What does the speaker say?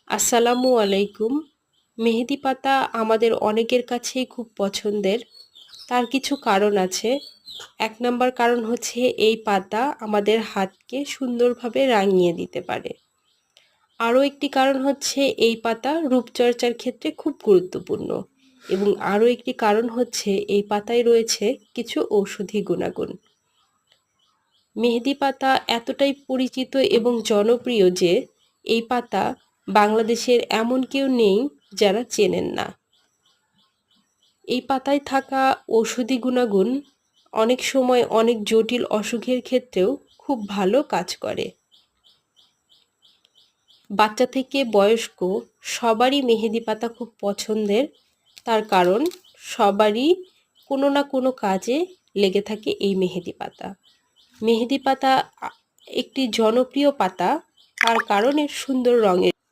আসসালামু আলাইকুম। মেহেদি পাতা আমাদের অনেকের কাছেই খুব পছন্দের। তার কিছু কারণ আছে। ১ নাম্বার কারণ হচ্ছে এই পাতা আমাদের হাতকে সুন্দরভাবে রাঙিয়ে দিতে পারে। আরও একটি কারণ হচ্ছে এই পাতা রূপচর্চার ক্ষেত্রে খুব গুরুত্বপূর্ণ এবং আরও একটি কারণ হচ্ছে এই পাতায় রয়েছে কিছু ঔষধি গুণাগুণ। মেহেদি পাতা এতটাই পরিচিত এবং জনপ্রিয় যে এই পাতা বাংলাদেশের এমন কেউ নেই যারা চেনেন না। এই পাতায় থাকা ঔষধি গুণাগুণ অনেক সময় অনেক জটিল অসুখের ক্ষেত্রেও খুব ভালো কাজ করে। বাচ্চা থেকে বয়স্ক সবারই মেহেদি পাতা খুব পছন্দের। তার কারণ সবারই কোনো না কোনো কাজে লেগে থাকে এই মেহেদি পাতা। মেহেদি পাতা একটি জনপ্রিয় পাতা, তার কারণ এর সুন্দর রঙের